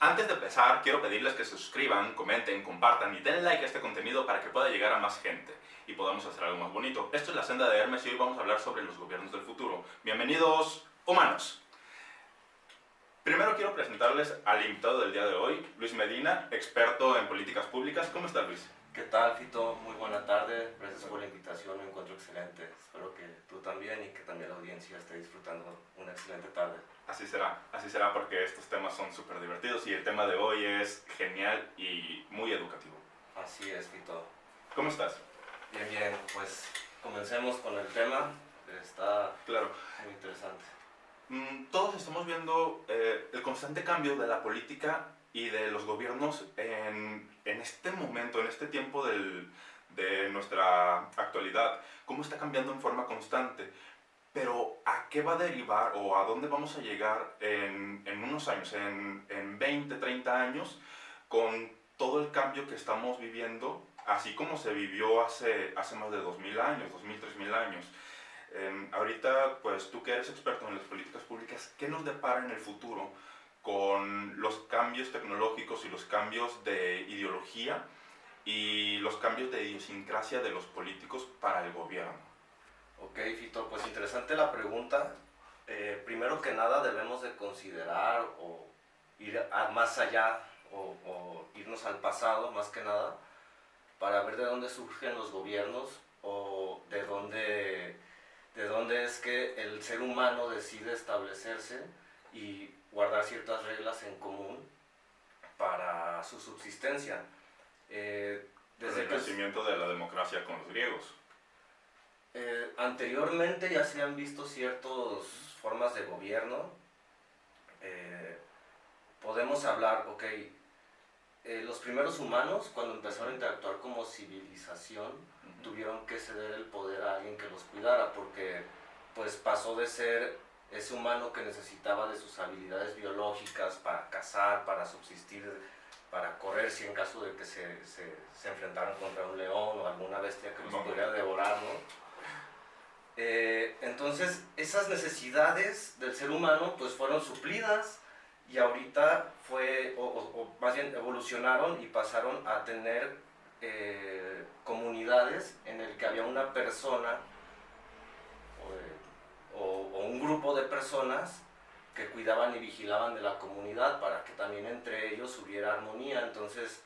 Antes de empezar, quiero pedirles que se suscriban, comenten, compartan y den like a este contenido para que pueda llegar a más gente y podamos hacer algo más bonito. Esto es La Senda de Hermes y hoy vamos a hablar sobre los gobiernos del futuro. Bienvenidos, humanos. Primero quiero presentarles al invitado del día de hoy, Luis Medina, experto en políticas públicas. ¿Cómo estás, Luis? ¿Qué tal, Fito? Muy buena tarde. Gracias por la invitación, me encuentro excelente. Espero que tú también y que también la audiencia esté disfrutando una excelente tarde. Así será porque estos temas son súper divertidos y el tema de hoy es genial y muy educativo. Así es, Fito. ¿Cómo estás? Bien, pues comencemos con el tema. Está Claro. muy interesante. Todos estamos viendo el constante cambio de la política y de los gobiernos en este momento, en este tiempo de nuestra actualidad. Cómo está cambiando en forma constante. Pero ¿a qué va a derivar o a dónde vamos a llegar en unos años, en 20, 30 años, con todo el cambio que estamos viviendo, así como se vivió hace más de 2000 años, 2000, 3000 años? Ahorita, pues tú que eres experto en las políticas públicas, ¿qué nos depara en el futuro con los cambios tecnológicos y los cambios de ideología y los cambios de idiosincrasia de los políticos para el gobierno? Ok, Fito, pues interesante la pregunta. Primero que nada debemos de considerar o ir más allá o irnos al pasado más que nada para ver de dónde surgen los gobiernos o de dónde es que el ser humano decide establecerse y guardar ciertas reglas en común para su subsistencia. Desde el crecimiento de la democracia con los griegos. Anteriormente ya se han visto ciertas formas de gobierno. Podemos hablar, los primeros humanos cuando empezaron a interactuar como civilización tuvieron que ceder el poder a alguien que los cuidara porque pues pasó de ser ese humano que necesitaba de sus habilidades biológicas para cazar, para subsistir, para correr si en caso de que se enfrentaran contra un león o alguna bestia que los pudiera devorar, ¿no? Entonces esas necesidades del ser humano pues fueron suplidas y ahorita más bien evolucionaron y pasaron a tener comunidades en el que había una persona o un grupo de personas que cuidaban y vigilaban de la comunidad para que también entre ellos hubiera armonía. Entonces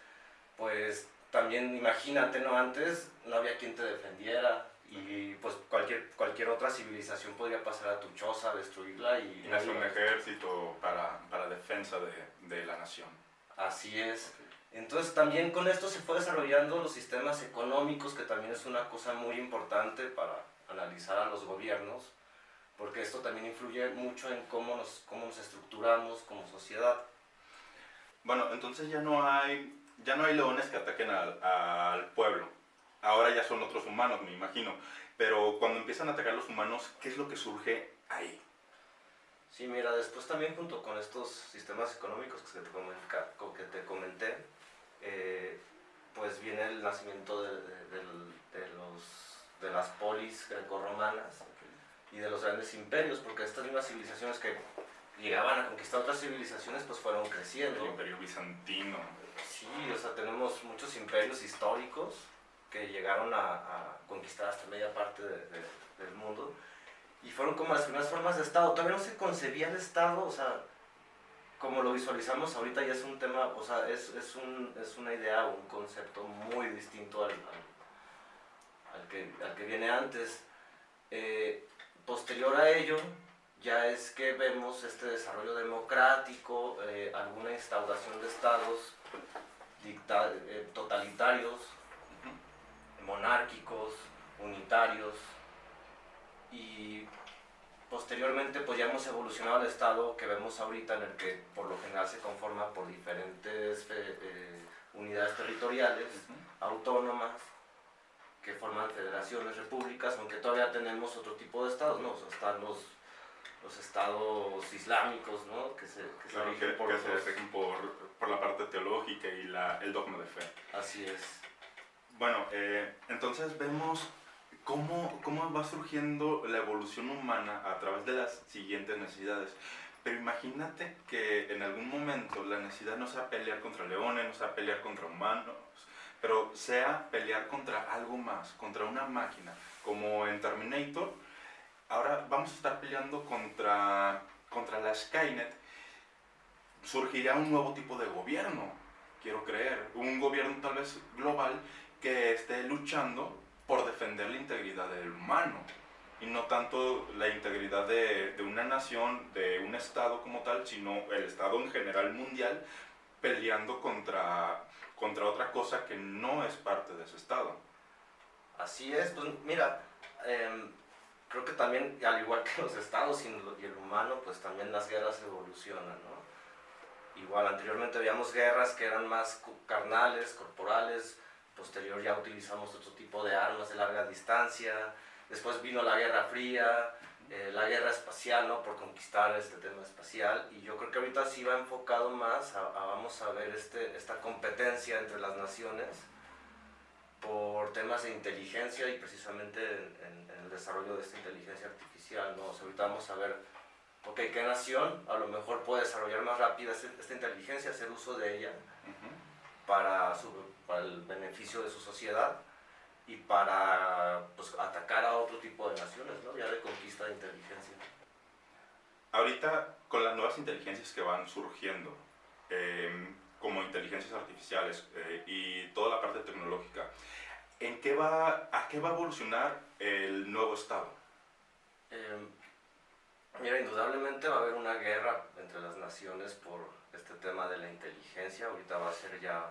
pues también imagínate, ¿no? Antes no había quien te defendiera y pues cualquier otra civilización podría pasar a tu choza, destruirla y hacer un ejército para defensa de la nación. Así es. Entonces también con esto se fue desarrollando los sistemas económicos, que también es una cosa muy importante para analizar a los gobiernos, porque esto también influye mucho en cómo nos estructuramos como sociedad. Bueno, entonces ya no hay leones que ataquen al pueblo. Ahora ya son otros humanos, me imagino. Pero cuando empiezan a atacar a los humanos, ¿qué es lo que surge ahí? Sí, mira, después también junto con estos sistemas económicos que te comenté, pues viene el nacimiento de las polis grecorromanas y de los grandes imperios, porque estas mismas civilizaciones que llegaban a conquistar otras civilizaciones pues fueron creciendo. El imperio bizantino. Sí, o sea, tenemos muchos imperios históricos que llegaron a conquistar hasta media parte del mundo y fueron como las primeras formas de Estado. Todavía no se concebía el Estado, o sea, como lo visualizamos ahorita ya es un tema, o sea, es una idea o un concepto muy distinto al que viene antes. Posterior a ello, ya es que vemos este desarrollo democrático, alguna instauración de estados totalitarios, monárquicos, unitarios, y posteriormente pues ya hemos evolucionado al estado que vemos ahorita, en el que por lo general se conforma por diferentes unidades territoriales autónomas que forman federaciones, repúblicas, aunque todavía tenemos otro tipo de estados, ¿no? O sea, están los estados islámicos, ¿no? que se rigen por la parte teológica y el dogma de fe. Así es. Bueno, entonces vemos cómo va surgiendo la evolución humana a través de las siguientes necesidades. Pero imagínate que en algún momento la necesidad no sea pelear contra leones, no sea pelear contra humanos, pero sea pelear contra algo más, contra una máquina, como en Terminator. Ahora vamos a estar peleando contra la Skynet. Surgirá un nuevo tipo de gobierno, quiero creer, un gobierno tal vez global que esté luchando por defender la integridad del humano y no tanto la integridad de una nación, de un estado como tal, sino el estado en general mundial peleando contra otra cosa que no es parte de ese estado. Así es, pues mira, creo que también, al igual que los estados y el humano, pues también las guerras evolucionan, ¿no? Igual, anteriormente veíamos guerras que eran más carnales, corporales, posterior ya utilizamos otro tipo de armas de larga distancia, después vino la Guerra Fría, la guerra espacial, ¿no? Por conquistar este tema espacial, y yo creo que ahorita sí va enfocado más vamos a ver esta competencia entre las naciones por temas de inteligencia y precisamente en el desarrollo de esta inteligencia artificial, ¿no? O sea, ahorita vamos a ver, ok, ¿qué nación a lo mejor puede desarrollar más rápido esta inteligencia, hacer uso de ella para el beneficio de su sociedad y para pues, atacar a otro tipo de naciones, ¿no? Ya de conquista de inteligencia. Ahorita, con las nuevas inteligencias que van surgiendo, como inteligencias artificiales y toda la parte tecnológica, ¿a qué va a evolucionar el nuevo Estado? Mira, indudablemente va a haber una guerra entre las naciones por este tema de la inteligencia. Ahorita va a ser ya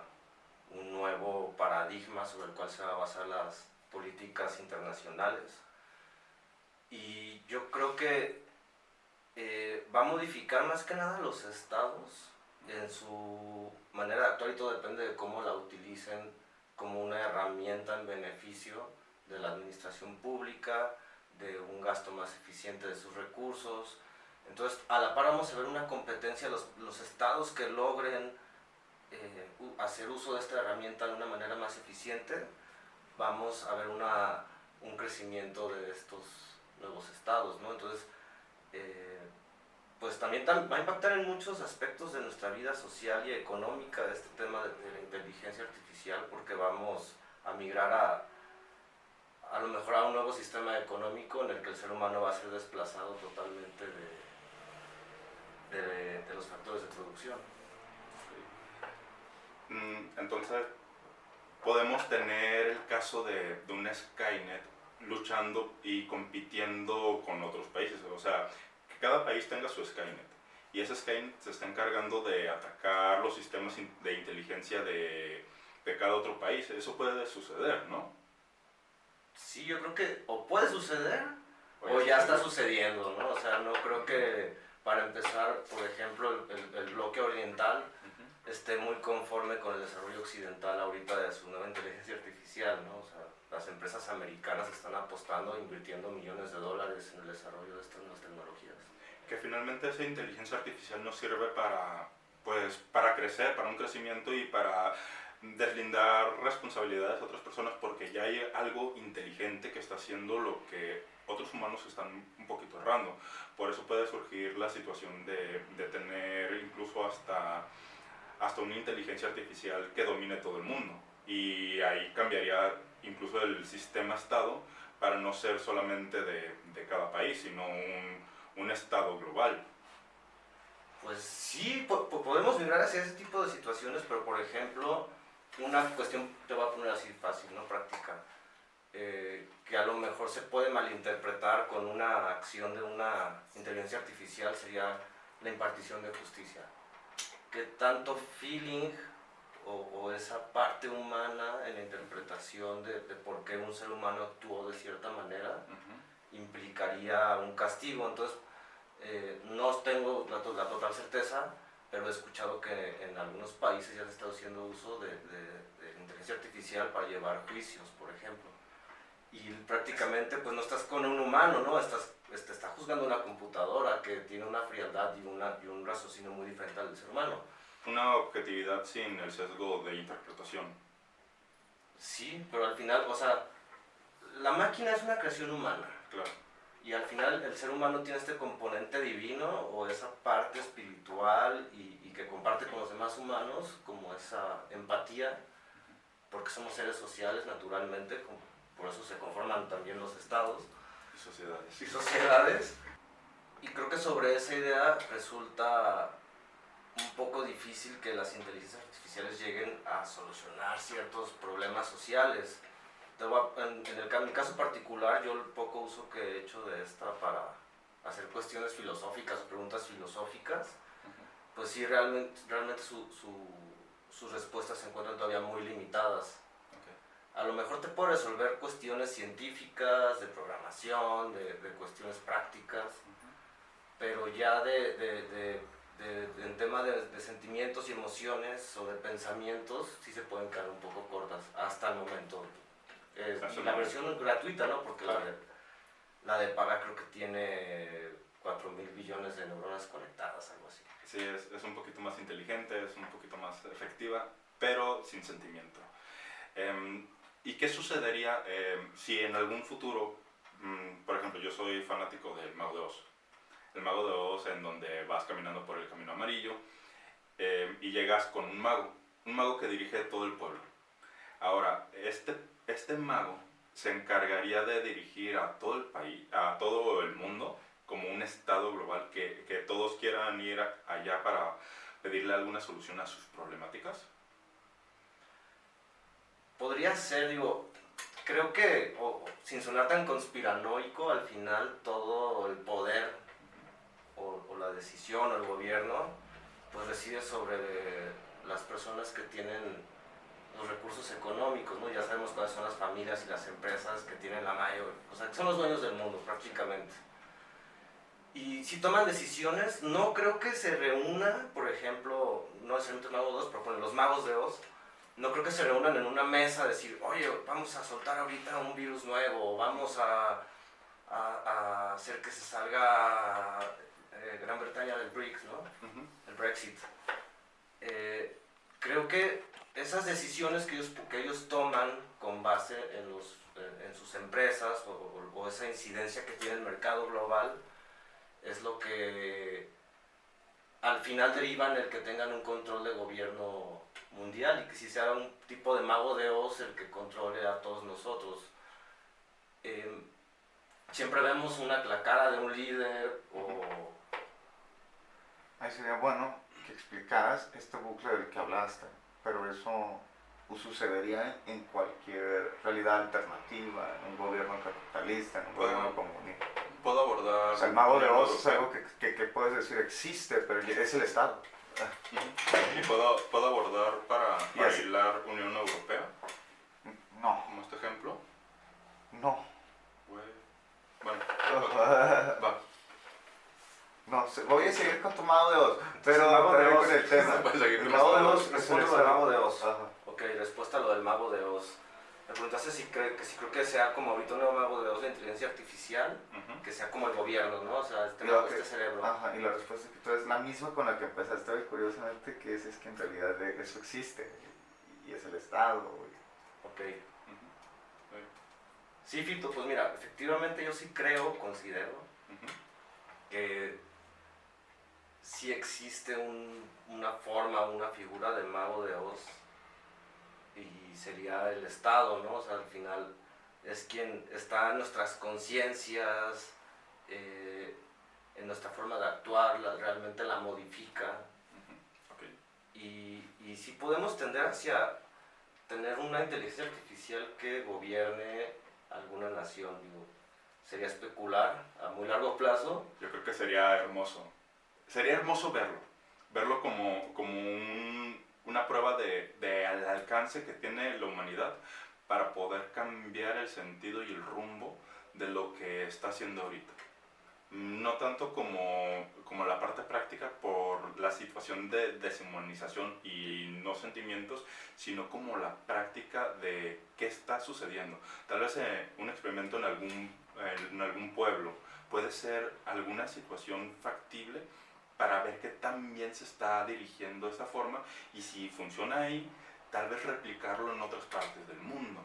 un nuevo paradigma sobre el cual se van a basar las políticas internacionales. Y yo creo que va a modificar más que nada los estados en su manera de actuar, y todo depende de cómo la utilicen como una herramienta en beneficio de la administración pública, de un gasto más eficiente de sus recursos. Entonces, a la par vamos a ver una competencia, los estados que logren hacer uso de esta herramienta de una manera más eficiente, vamos a ver un crecimiento de estos nuevos estados, ¿no? Entonces, pues también va a impactar en muchos aspectos de nuestra vida social y económica de este tema de la inteligencia artificial, porque vamos a migrar a lo mejor a un nuevo sistema económico en el que el ser humano va a ser desplazado totalmente de los factores de producción. Entonces, podemos tener el caso de una Skynet luchando y compitiendo con otros países. O sea, que cada país tenga su Skynet. Y esa Skynet se está encargando de atacar los sistemas de inteligencia de cada otro país. Eso puede suceder, ¿no? Sí, yo creo que o puede suceder o ya está sucediendo, ¿no? O sea, no creo que para empezar, por ejemplo, el bloque oriental esté muy conforme con el desarrollo occidental ahorita de su nueva inteligencia artificial, ¿no? O sea, las empresas americanas están apostando, invirtiendo millones de dólares en el desarrollo de estas nuevas tecnologías. Que finalmente esa inteligencia artificial nos sirve para crecer, para un crecimiento y para deslindar responsabilidades a otras personas, porque ya hay algo inteligente que está haciendo lo que otros humanos están un poquito errando. Por eso puede surgir la situación de tener incluso hasta una inteligencia artificial que domine todo el mundo. Y ahí cambiaría incluso el sistema Estado para no ser solamente de cada país, sino un Estado global. Pues sí, podemos migrar hacia ese tipo de situaciones, pero por ejemplo, una cuestión te voy a poner así fácil, ¿no? Práctica, que a lo mejor se puede malinterpretar con una acción de una inteligencia artificial, sería la impartición de justicia. ¿Qué tanto feeling o esa parte humana en la interpretación de por qué un ser humano actuó de cierta manera implicaría un castigo? Entonces, no tengo la total certeza, pero he escuchado que en algunos países ya se está haciendo uso de inteligencia artificial para llevar juicios, por ejemplo. Y prácticamente pues no estás con un humano, ¿no? Está juzgando una computadora que tiene una frialdad y un raciocinio muy diferente al del ser humano. Una objetividad sin el sesgo de interpretación. Sí, pero al final, o sea, la máquina es una creación humana. Claro. Y al final el ser humano tiene este componente divino humano o esa parte espiritual y que comparte con los demás humanos, como esa empatía, porque somos seres sociales naturalmente, por eso se conforman también los estados Y y sociedades. Y creo que sobre esa idea resulta un poco difícil que las inteligencias artificiales lleguen a solucionar ciertos problemas sociales. En mi caso particular, yo el poco uso que he hecho de esta para hacer cuestiones filosóficas o preguntas filosóficas, pues sí, realmente sus respuestas se encuentran todavía muy limitadas. A lo mejor te puedo resolver cuestiones científicas, de programación, de cuestiones prácticas, pero ya en tema de sentimientos y emociones o de pensamientos, sí se pueden quedar un poco cortas hasta el momento. Y la versión es gratuita, ¿no? Porque claro, la de paga creo que tiene 4.000 billones de neuronas conectadas, algo así. Sí, es un poquito más inteligente, es un poquito más efectiva, pero sin sentimiento. ¿Y qué sucedería si en algún futuro, por ejemplo, yo soy fanático del Mago de Oz? El Mago de Oz, en donde vas caminando por el camino amarillo y llegas con un mago que dirige todo el pueblo. Ahora, este mago se encargaría de dirigir a todo el país, a todo el mundo, como un estado global, que todos quieran ir allá para pedirle alguna solución a sus problemáticas. Podría ser, digo, creo que, sin sonar tan conspiranoico, al final todo el poder o la decisión o el gobierno, pues reside sobre las personas que tienen los recursos económicos, ¿no? Ya sabemos cuáles son las familias y las empresas que tienen la mayor, o sea, que son los dueños del mundo prácticamente. Y si toman decisiones, no creo que se reúna, por ejemplo, no necesariamente el Mago de Oz, pero bueno, los magos de Oz, no creo que se reúnan en una mesa a decir, oye, vamos a soltar ahorita un virus nuevo, o vamos a hacer que se salga Gran Bretaña del BRICS, ¿no? El Brexit. Creo que esas decisiones que ellos toman con base en sus empresas o esa incidencia que tiene el mercado global es lo que al final deriva en el que tengan un control de gobierno mundial y que si sea un tipo de Mago de Oz el que controle a todos nosotros. Siempre vemos la cara de un líder o... Ahí sería bueno que explicaras este bucle del que hablaste, pero eso sucedería en cualquier realidad alternativa, en un gobierno capitalista, en un gobierno comunista. Puedo abordar... O sea, el Mago de Oz es algo que puedes decir existe, pero es el Estado. ¿Y puedo abordar para aislar Unión Europea? No. Como este ejemplo. No. Bueno, va. No, voy a seguir con tu Mago de Oz, pero también con el tema. El Mago de Oz, respuesta a lo del Mago de Oz. Ok, respuesta a lo del Mago de Oz. Me preguntaste si creo que sea como ahorita un nuevo Mago de Oz la inteligencia artificial, que sea como el gobierno, ¿no? O sea, este cerebro. Ajá, y la respuesta que tú es la misma con la que empezaste hoy, curiosamente, que es que en realidad eso existe, y es el Estado. Ok. Sí, Fito, pues mira, efectivamente yo sí considero que sí existe una forma, una figura de Mago de Oz y sería el Estado, ¿no? O sea, al final es quien está en nuestras conciencias, en nuestra forma de actuar, realmente la modifica. Y sí podemos tender hacia tener una inteligencia artificial que gobierne alguna nación, digo, sería especular a muy largo plazo. Yo creo que sería hermoso. Sería hermoso verlo como una prueba del alcance que tiene la humanidad para poder cambiar el sentido y el rumbo de lo que está haciendo ahorita. No tanto como la parte práctica por la situación de deshumanización y no sentimientos, sino como la práctica de qué está sucediendo. Tal vez un experimento en algún pueblo puede ser alguna situación factible para ver qué tan bien se está dirigiendo esta forma y si funciona ahí, tal vez replicarlo en otras partes del mundo.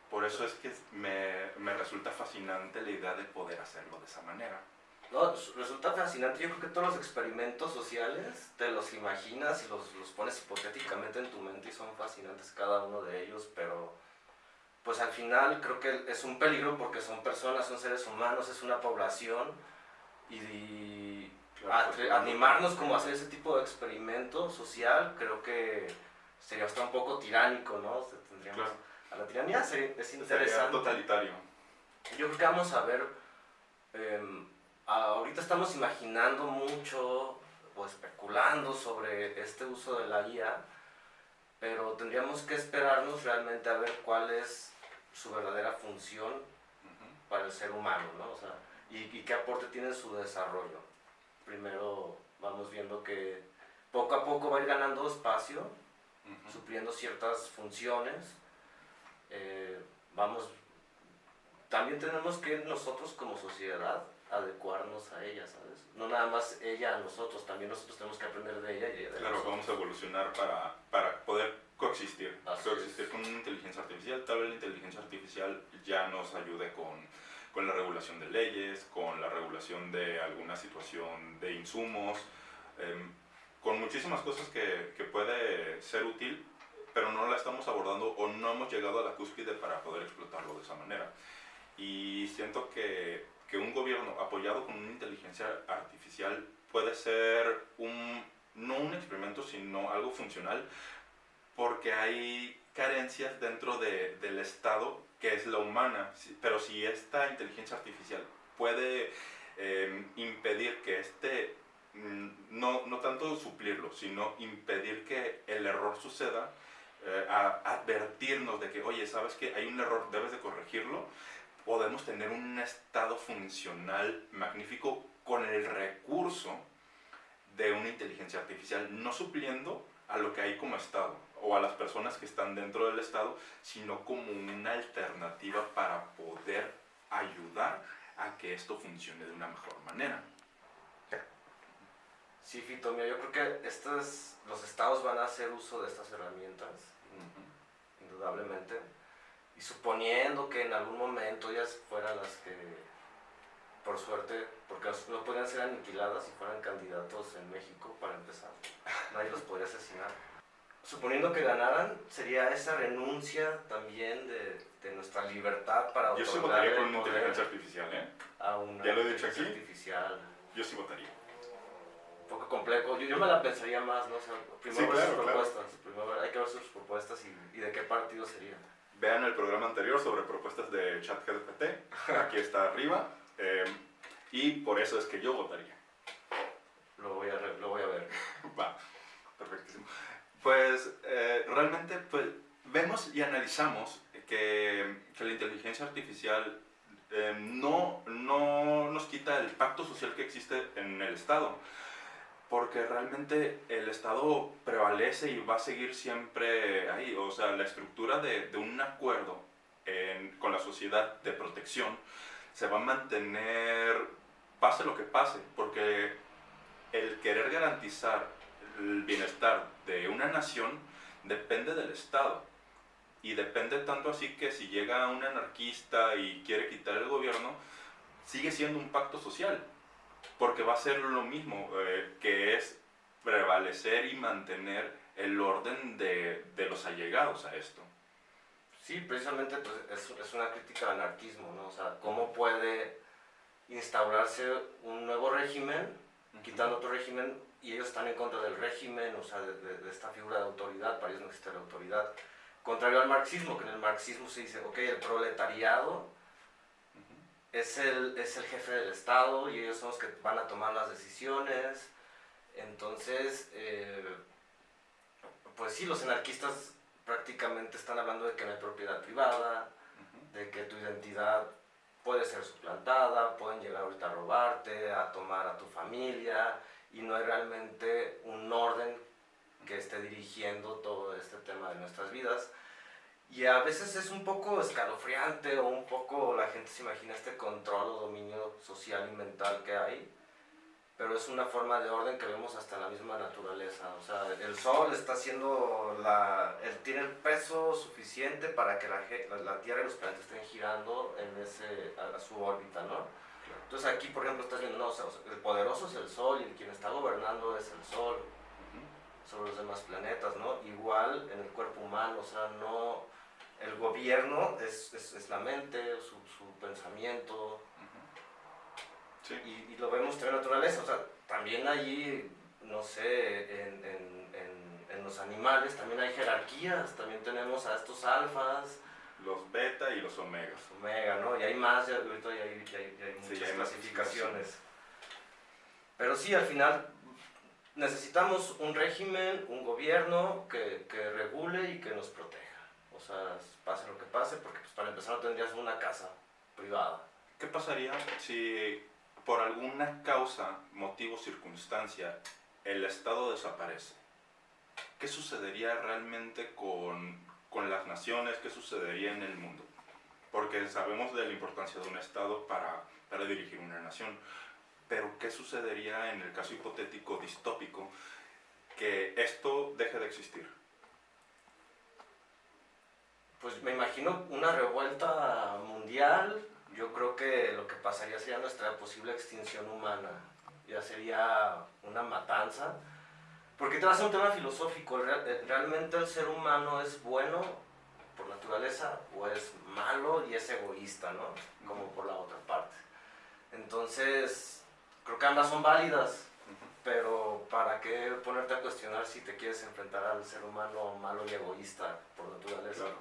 Por eso es que me resulta fascinante la idea de poder hacerlo de esa manera. No, resulta fascinante. Yo creo que todos los experimentos sociales te los imaginas y los pones hipotéticamente en tu mente y son fascinantes cada uno de ellos, pero pues al final creo que es un peligro porque son personas, son seres humanos, es una población y Claro, animarnos como a hacer ese tipo de experimento social creo que sería hasta un poco tiránico, ¿no? O sea, tendríamos, Claro. A la tiranía es Sería interesante. totalitario. Yo creo que vamos a ver, ahorita estamos imaginando mucho o especulando sobre este uso de la IA, pero tendríamos que esperarnos realmente a ver cuál es su verdadera función Ujú. para el ser humano, ¿no? O sea, y qué aporte tiene en su desarrollo. Primero vamos viendo que poco a poco va a ir ganando espacio, Ujú. supliendo ciertas funciones. Vamos, también tenemos que nosotros como sociedad adecuarnos a ella, ¿sabes? No nada más ella a nosotros, también nosotros tenemos que aprender de ella y ella de Claro, nosotros. vamos a evolucionar para poder coexistir. Así Coexistir es. con una inteligencia artificial. Tal vez la inteligencia artificial ya nos ayude con la regulación de leyes, con la regulación de alguna situación de insumos, con muchísimas cosas que puede ser útil, pero no la estamos abordando o no hemos llegado a la cúspide para poder explotarlo de esa manera. Y siento que un gobierno apoyado con una inteligencia artificial puede ser no un experimento, sino algo funcional, porque hay carencias dentro del Estado que es la humana, pero si esta inteligencia artificial puede impedir que no tanto suplirlo, sino impedir que el error suceda, advertirnos de que, oye, ¿sabes qué? Hay un error, debes de corregirlo, podemos tener un Estado funcional magnífico con el recurso de una inteligencia artificial, no supliendo a lo que hay como Estado o a las personas que están dentro del Estado, sino como una alternativa para poder ayudar a que esto funcione de una mejor manera. Sí, Fito, mira, yo creo que los estados van a hacer uso de estas herramientas, indudablemente, y suponiendo que en algún momento ellas fueran las que, por suerte, porque no podrían ser aniquiladas si fueran candidatos en México, para empezar, nadie los podría asesinar. Suponiendo que ganaran, sería esa renuncia también de nuestra libertad para Yo sí otorgarle votaría con una poder inteligencia artificial, ¿eh? a una Ya lo he dicho inteligencia aquí. artificial. Yo sí votaría. Un poco complejo, yo me la pensaría más, ¿no? O sea, primero Sí, ver claro, sus claro. propuestas, primero hay que ver sus propuestas y de qué partido sería. Vean el programa anterior sobre propuestas de ChatGPT, aquí está arriba, y por eso es que yo votaría. Lo voy a ver. Va, perfectísimo. Pues realmente pues, vemos y analizamos que la inteligencia artificial no nos quita el pacto social que existe en el Estado, porque realmente el Estado prevalece y va a seguir siempre ahí. O sea, la estructura de un acuerdo con la sociedad de protección se va a mantener pase lo que pase, porque el querer garantizar el bienestar de una nación depende del Estado. Y depende tanto así que si llega un anarquista y quiere quitar el gobierno, sigue siendo un pacto social, porque va a ser lo mismo, que es prevalecer y mantener el orden de los allegados a esto. Sí, precisamente pues, es una crítica al anarquismo, ¿no? O sea, ¿cómo puede instaurarse un nuevo régimen, quitando otro régimen, y ellos están en contra del régimen, o sea, de esta figura de autoridad? Para ellos no existe la autoridad. Contrario al marxismo, que en el marxismo se dice, ok, el proletariado es el jefe del Estado y ellos son los que van a tomar las decisiones. Entonces, pues sí, los anarquistas prácticamente están hablando de que no hay propiedad privada, de que tu identidad puede ser suplantada, pueden llegar ahorita a robarte, a tomar a tu familia, y no hay realmente un orden que esté dirigiendo todo este tema de nuestras vidas. Y a veces es un poco escalofriante, o un poco la gente se imagina este control o dominio social y mental que hay, pero es una forma de orden que vemos hasta en la misma naturaleza. O sea, el Sol está haciendo tiene el peso suficiente para que la Tierra y los planetas estén girando a su órbita, ¿no? Entonces aquí, por ejemplo, estás viendo, no, o sea, el poderoso es el Sol y quien está gobernando es el Sol sobre los demás planetas, ¿no? Igual en el cuerpo humano, o sea, no, el gobierno es la mente, su pensamiento, Sí. y lo vemos en la naturaleza, o sea, también allí, no sé, en los animales también hay jerarquías, también tenemos a estos alfas, Los beta y los omegas. los omega, ¿no? Y hay más, ahorita ya hay Sí, muchas ya hay más clasificaciones. Pero sí, al final necesitamos un régimen, un gobierno que regule y que nos proteja. O sea, pase lo que pase, porque pues, para empezar no tendrías una casa privada. ¿Qué pasaría si por alguna causa, motivo, circunstancia, el Estado desaparece? ¿Qué sucedería realmente con las naciones? ¿Qué sucedería en el mundo? Porque sabemos de la importancia de un Estado para dirigir una nación. Pero ¿qué sucedería en el caso hipotético distópico que esto deje de existir? Pues me imagino una revuelta mundial. Yo creo que lo que pasaría sería nuestra posible extinción humana. Ya sería una matanza. Porque te vas a un tema filosófico. ¿Realmente el ser humano es bueno por naturaleza o es malo y es egoísta, ¿no? Como por la otra parte. Entonces, creo que ambas son válidas, pero ¿para qué ponerte a cuestionar si te quieres enfrentar al ser humano malo y egoísta por naturaleza? Claro.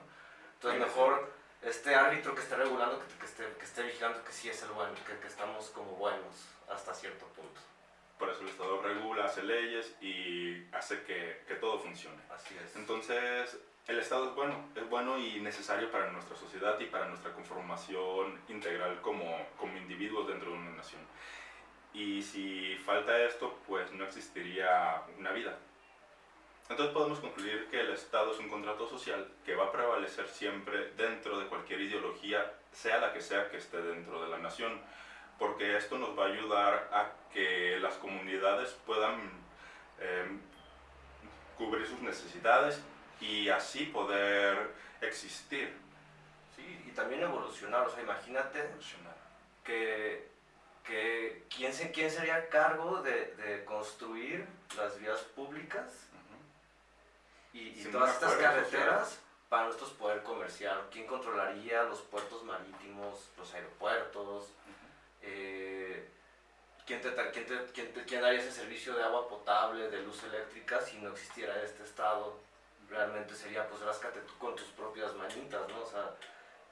Entonces, mejor este árbitro que esté regulando, que esté vigilando que sí es el bueno, que estamos como buenos hasta cierto punto. Por eso el Estado regula, hace leyes y hace que todo funcione. Así es. Entonces, el Estado es bueno y necesario para nuestra sociedad y para nuestra conformación integral como individuos dentro de una nación. Y si falta esto, pues no existiría una vida. Entonces podemos concluir que el Estado es un contrato social que va a prevalecer siempre dentro de cualquier ideología, sea la que sea que esté dentro de la nación, porque esto nos va a ayudar a que las comunidades puedan cubrir sus necesidades y así poder existir. Sí, y también evolucionar, o sea, imagínate Evolucionar. que ¿quién sería a cargo de construir las vías públicas y Sin todas un estas acuerdo carreteras para nosotros poder comerciar? ¿Quién controlaría los puertos marítimos, los aeropuertos? ¿Quién daría ese servicio de agua potable, de luz eléctrica si no existiera este estado? Realmente sería, pues, ráscate tú con tus propias manitas, ¿no? O sea,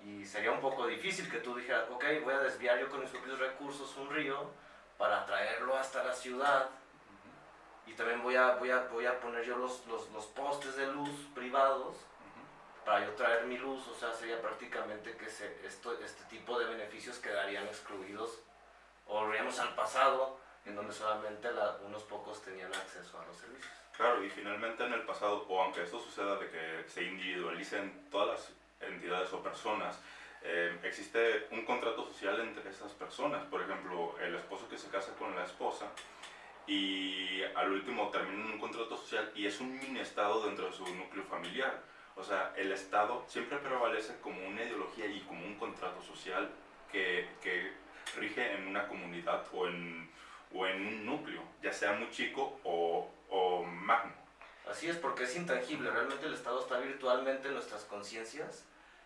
y sería un poco difícil que tú dijeras, ok, voy a desviar yo con mis propios recursos un río para traerlo hasta la ciudad y también voy a poner yo los postes de luz privados para yo traer mi luz. O sea, sería prácticamente que este tipo de beneficios quedarían excluidos, o volveríamos al pasado en donde solamente unos pocos tenían acceso a los servicios. Claro, y finalmente en el pasado, o aunque esto suceda de que se individualicen todas las entidades o personas, existe un contrato social entre esas personas. Por ejemplo, el esposo que se casa con la esposa y al último termina en un contrato social y es un mini estado dentro de su núcleo familiar. O sea, el Estado siempre prevalece como una ideología y como un contrato social que rige en una comunidad o en un núcleo, ya sea muy chico o magno. Así es, porque es intangible. Realmente el Estado está virtualmente en nuestras conciencias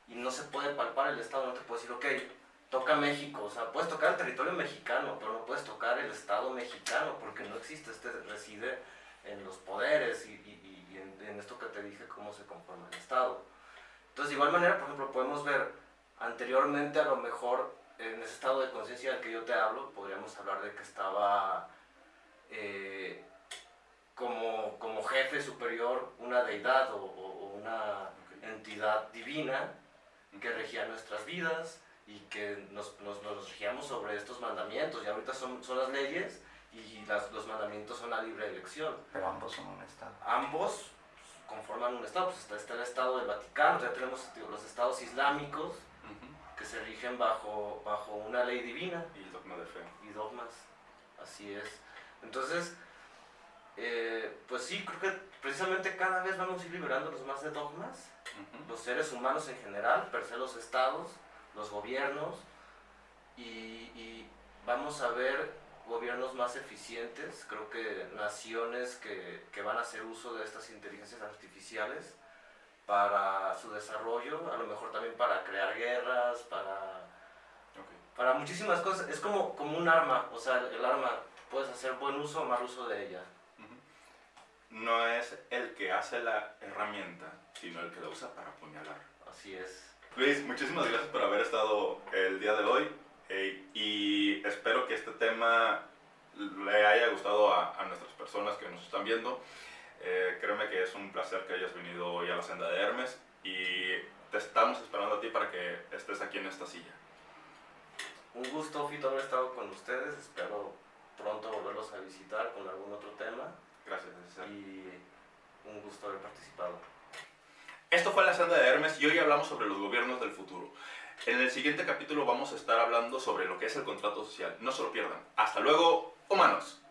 y no se puede palpar el Estado. No te puede decir, ok, toca México. O sea, puedes tocar el territorio mexicano, pero no puedes tocar el Estado mexicano porque no existe. Reside en los poderes y en esto que te dije, cómo se conforma el Estado. Entonces, de igual manera, por ejemplo, podemos ver anteriormente, a lo mejor, en ese estado de conciencia del que yo te hablo, podríamos hablar de que estaba como jefe superior una deidad o una entidad divina que regía nuestras vidas y que nos regíamos sobre estos mandamientos. Y ahorita son las leyes y los mandamientos son a libre elección. Pero ambos son un Estado. Ambos conforman un Estado. Pues está el Estado del Vaticano, ya tenemos los estados islámicos que se rigen bajo una ley divina. Y el dogma de fe. Y dogmas, así es. Entonces, pues sí, creo que precisamente cada vez vamos a ir liberándonos más de dogmas. Los seres humanos en general, per se los estados, los gobiernos, y vamos a ver gobiernos más eficientes, creo que naciones que van a hacer uso de estas inteligencias artificiales para su desarrollo, a lo mejor también para crear guerras, para muchísimas cosas. Es como un arma, o sea, el arma puedes hacer buen uso o mal uso de ella. No es el que hace la herramienta, sino el que la usa para apuñalar. Así es. Luis, muchísimas gracias por haber estado el día de hoy y espero que este tema le haya gustado a nuestras personas que nos están viendo. Créeme que es un placer que hayas venido hoy a la Senda de Hermes y te estamos esperando a ti para que estés aquí en esta silla. Un gusto, Fito, haber estado con ustedes. Espero pronto volverlos a visitar con algún otro tema. Gracias, César. Y un gusto haber participado. Esto fue la Senda de Hermes y hoy hablamos sobre los gobiernos del futuro. En el siguiente capítulo vamos a estar hablando sobre lo que es el contrato social. No se lo pierdan. Hasta luego, humanos.